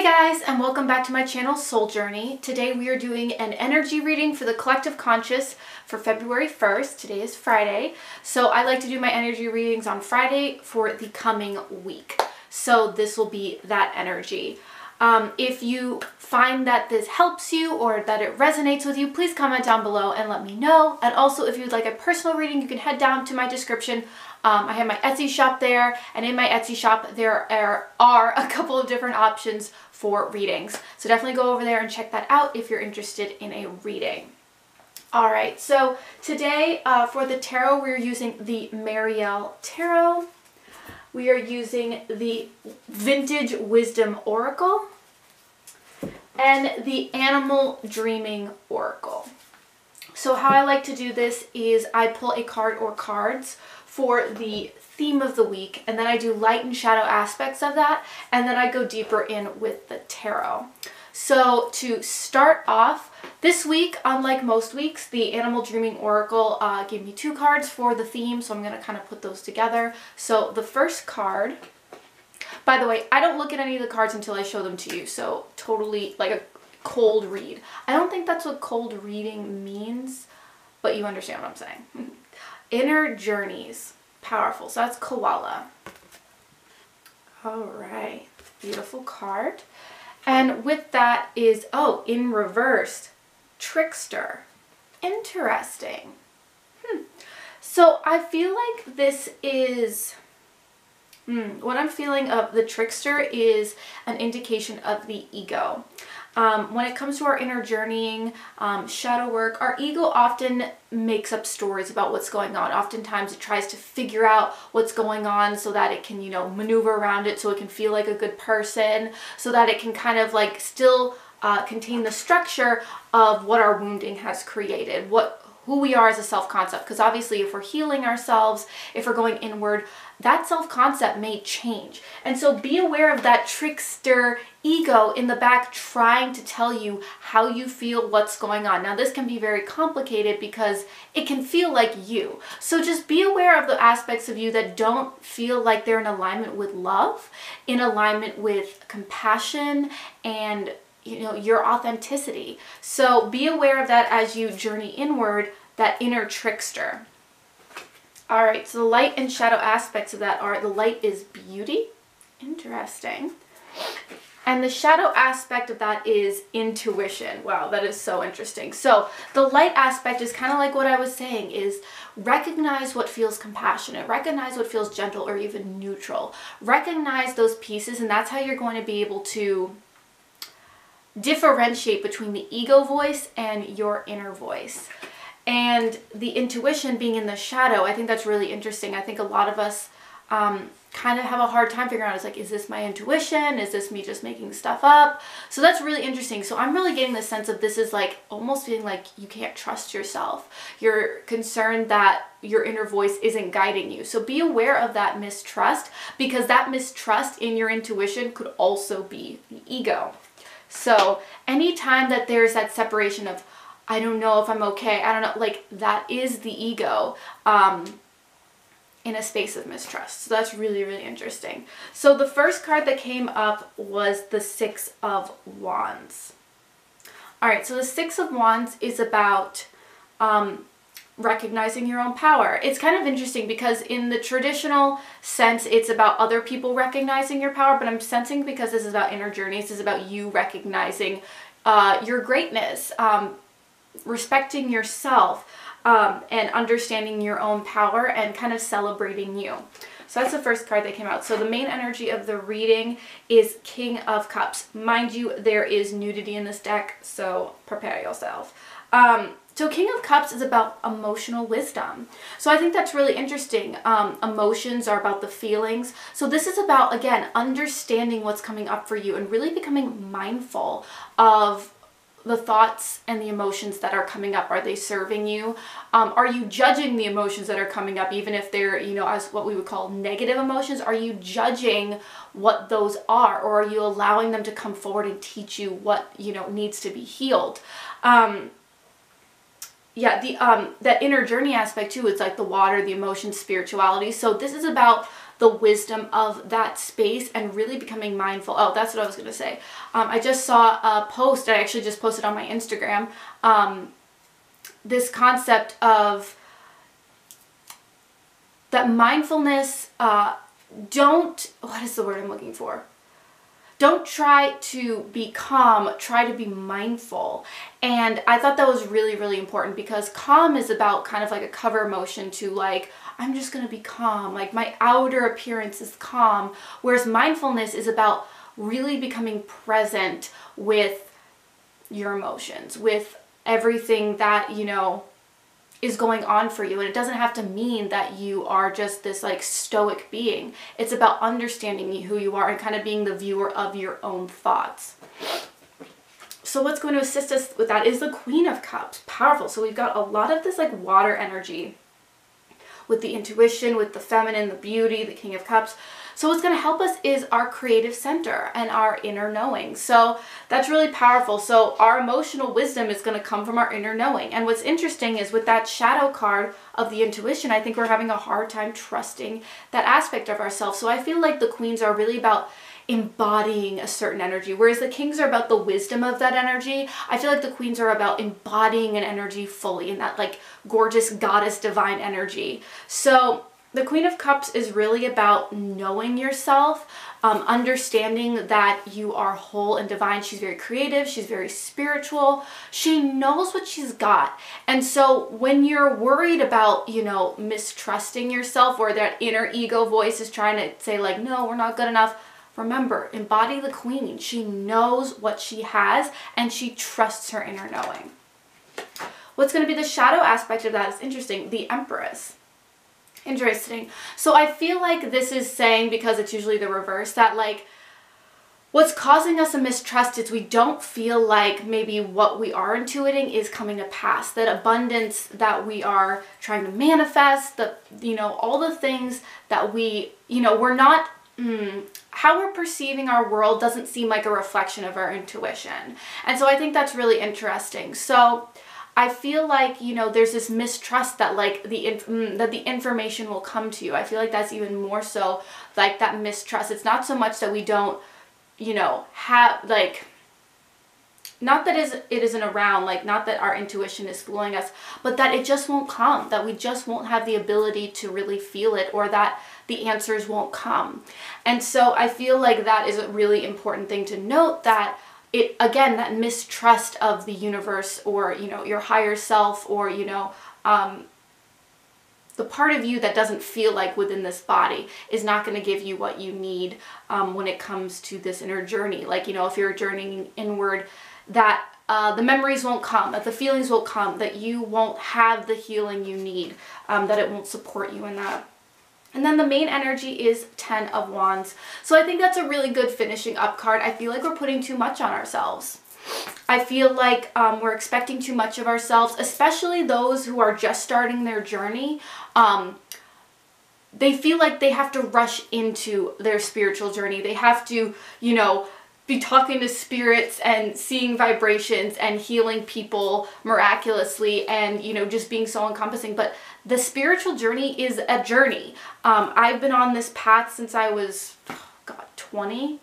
guys, and welcome back to my channel, Soul Journey. Today we are doing an energy reading for the collective conscious for February 1st. Today is Friday. So I like to do my energy readings on Friday for the coming week. So this will be that energy. If you find that this helps you or that it resonates with you, please comment down below and let me know. And also, if you'd like a personal reading, you can head down to my description. I have my Etsy shop there, and in my Etsy shop there are a couple of different options for readings. So definitely go over there and check that out if you're interested in a reading. All right, so today for the tarot, we're using the Marielle Tarot. We are using the Vintage Wisdom Oracle and the Animal Dreaming Oracle. So how I like to do this is I pull a card or cards for the theme of the week, and then I do light and shadow aspects of that, and then I go deeper in with the tarot. So to start off, this week, unlike most weeks, the Animal Dreaming Oracle gave me two cards for the theme, so I'm going to kind of put those together. So the first card, by the way, I don't look at any of the cards until I show them to you, so totally like a cold read. I don't think that's what cold reading means, but you understand what I'm saying. Inner Journeys. Powerful. So that's Koala. All right. Beautiful card. And with that is, oh, in reverse, Trickster. Interesting. So I feel like this is, what I'm feeling of the Trickster is an indication of the ego. When it comes to our inner journeying, shadow work, our ego often makes up stories about what's going on. Oftentimes it tries to figure out what's going on so that it can, you know, maneuver around it so it can feel like a good person, so that it can kind of like still contain the structure of what our wounding has created, who we are as a self-concept. Because obviously if we're healing ourselves, if we're going inward, that self-concept may change. And so be aware of that trickster ego in the back trying to tell you how you feel, what's going on. Now this can be very complicated because it can feel like you. So just be aware of the aspects of you that don't feel like they're in alignment with love, in alignment with compassion, and your authenticity. So be aware of that as you journey inward, that inner trickster. All right, so the light and shadow aspects of that are, the light is beauty. Interesting. And the shadow aspect of that is intuition. Wow, that is so interesting. So the light aspect is kind of like what I was saying, is recognize what feels compassionate, recognize what feels gentle or even neutral. Recognize those pieces, and that's how you're going to be able to differentiate between the ego voice and your inner voice. And the intuition being in the shadow, I think that's really interesting. I think a lot of us kind of have a hard time figuring out, it's like, is this my intuition? Is this me just making stuff up? So that's really interesting. So I'm really getting the sense of this is like almost feeling like you can't trust yourself. You're concerned that your inner voice isn't guiding you. So be aware of that mistrust, because that mistrust in your intuition could also be the ego. So anytime that there's that separation of, I don't know if I'm okay, I don't know, like that is the ego in a space of mistrust. So that's really, really interesting. So the first card that came up was the Six of Wands. All right, so the Six of Wands is about recognizing your own power. It's kind of interesting because in the traditional sense, it's about other people recognizing your power, but I'm sensing, because this is about inner journeys, this is about you recognizing your greatness, respecting yourself, and understanding your own power and kind of celebrating you. So that's the first card that came out. So the main energy of the reading is King of Cups. Mind you, there is nudity in this deck, so prepare yourself. So King of Cups is about emotional wisdom. So I think that's really interesting. Emotions are about the feelings. So this is about, again, understanding what's coming up for you and really becoming mindful of the thoughts and the emotions that are coming up. Are they serving you? Are you judging the emotions that are coming up, even if they're, as what we would call negative emotions? Are you judging what those are, or are you allowing them to come forward and teach you what, needs to be healed? Yeah, that inner journey aspect too, it's like the water, the emotions, spirituality. So this is about the wisdom of that space and really becoming mindful. Oh, that's what I was going to say. I just saw a post, I actually just posted on my Instagram, this concept of that mindfulness, what is the word I'm looking for? Don't try to be calm, try to be mindful. And I thought that was really, really important, because calm is about kind of like a cover emotion to like, I'm just going to be calm. Like my outer appearance is calm. Whereas mindfulness is about really becoming present with your emotions, with everything that, you know, is going on for you. And it doesn't have to mean that you are just this like stoic being. It's about understanding who you are and kind of being the viewer of your own thoughts. So what's going to assist us with that is the Queen of Cups. Powerful. So we've got a lot of this like water energy with the intuition, with the feminine, the beauty, the King of Cups. So what's going to help us is our creative center and our inner knowing. So that's really powerful. So our emotional wisdom is going to come from our inner knowing. And what's interesting is with that shadow card of the intuition, I think we're having a hard time trusting that aspect of ourselves. So I feel like the queens are really about embodying a certain energy, whereas the kings are about the wisdom of that energy. I feel like the queens are about embodying an energy fully in that like gorgeous goddess divine energy. So the Queen of Cups is really about knowing yourself, understanding that you are whole and divine. She's very creative. She's very spiritual. She knows what she's got. And so when you're worried about, you know, mistrusting yourself, or that inner ego voice is trying to say like, no, we're not good enough, remember, embody the queen. She knows what she has and she trusts her inner knowing. What's going to be the shadow aspect of that is interesting. The Empress. Interesting. So I feel like this is saying, because it's usually the reverse, that like what's causing us a mistrust is we don't feel like maybe what we are intuiting is coming to pass. That abundance that we are trying to manifest, the, you know, all the things that we, you know, we're not, how we're perceiving our world doesn't seem like a reflection of our intuition. And so I think that's really interesting. So I feel like, you know, there's this mistrust that like that the information will come to you. I feel like that's even more so like that mistrust. It's not so much that we don't, you know, have like, not that it isn't around, like not that our intuition is fooling us, but that it just won't come, that we just won't have the ability to really feel it, or that the answers won't come. And so I feel like that is a really important thing to note, that it, again, that mistrust of the universe, or, you know, your higher self, or, you know, the part of you that doesn't feel like within this body is not going to give you what you need when it comes to this inner journey. Like, you know, if you're journeying inward, that the memories won't come, that the feelings won't come, that you won't have the healing you need, that it won't support you in that. And then the main energy is 10 of Wands. So I think that's a really good finishing up card. I feel like we're putting too much on ourselves. I feel like we're expecting too much of ourselves, especially those who are just starting their journey. They feel like they have to rush into their spiritual journey. They have to, you know, be talking to spirits and seeing vibrations and healing people miraculously, and, you know, just being so encompassing. But the spiritual journey is a journey. I've been on this path since I was, 20,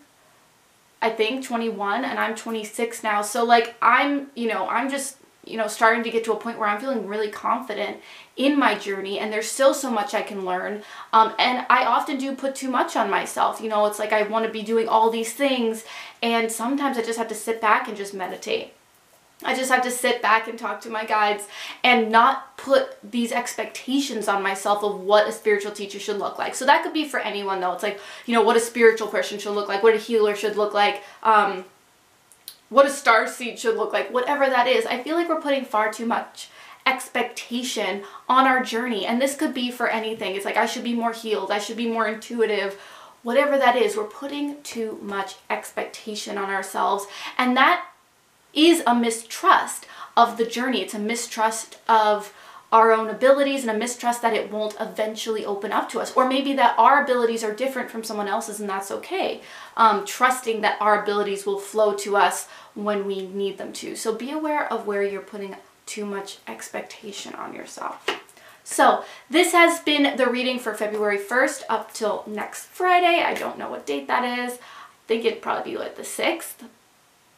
I think 21, and I'm 26 now. So like I'm just, you know, starting to get to a point where I'm feeling really confident in my journey, and there's still so much I can learn. And I often do put too much on myself. You know, it's like I want to be doing all these things, and sometimes I just have to sit back and just meditate. I just have to sit back and talk to my guides and not put these expectations on myself of what a spiritual teacher should look like. So that could be for anyone though. It's like, you know, what a spiritual person should look like, what a healer should look like, what a starseed should look like, whatever that is. I feel like we're putting far too much expectation on our journey. And this could be for anything. It's like, I should be more healed, I should be more intuitive, whatever that is. We're putting too much expectation on ourselves. And that is a mistrust of the journey. It's a mistrust of our own abilities, and a mistrust that it won't eventually open up to us. Or maybe that our abilities are different from someone else's, and that's okay. Trusting that our abilities will flow to us when we need them to. So be aware of where you're putting too much expectation on yourself. So this has been the reading for February 1st up till next Friday. I don't know what date that is. I think it'd probably be like the 6th,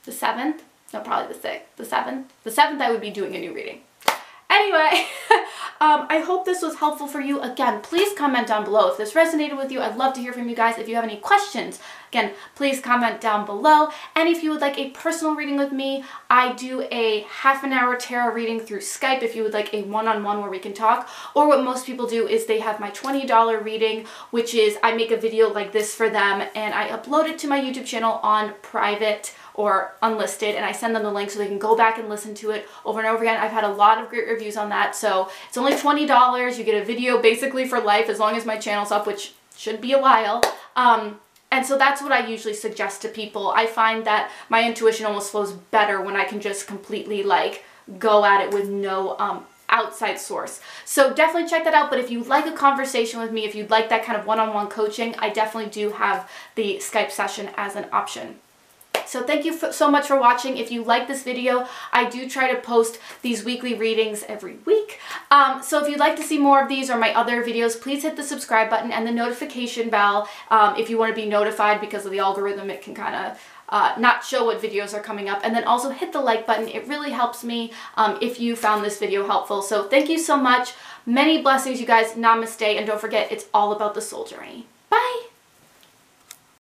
the 7th. No, probably the 6th, the 7th. The 7th I would be doing a new reading. Anyway, I hope this was helpful for you. Again, please comment down below if this resonated with you. I'd love to hear from you guys. If you have any questions, again, please comment down below. And if you would like a personal reading with me, I do a half-an-hour tarot reading through Skype if you would like a one-on-one where we can talk. Or what most people do is they have my $20 reading, which is I make a video like this for them and I upload it to my YouTube channel on private or unlisted, and I send them the link so they can go back and listen to it over and over again. I've had a lot of great reviews on that, so it's only $20. You get a video basically for life as long as my channel's up, which should be a while. And so that's what I usually suggest to people. I find that my intuition almost flows better when I can just completely like go at it with no outside source. So definitely check that out. But if you'd like a conversation with me, if you'd like that kind of one-on-one coaching, I definitely do have the Skype session as an option. So thank you so much for watching. If you like this video, I do try to post these weekly readings every week. So if you'd like to see more of these or my other videos, please hit the subscribe button and the notification bell if you want to be notified, because of the algorithm. It can kind of not show what videos are coming up. And then also hit the like button. It really helps me if you found this video helpful. So thank you so much. Many blessings, you guys. Namaste. And don't forget, it's all about the soul journey. Bye.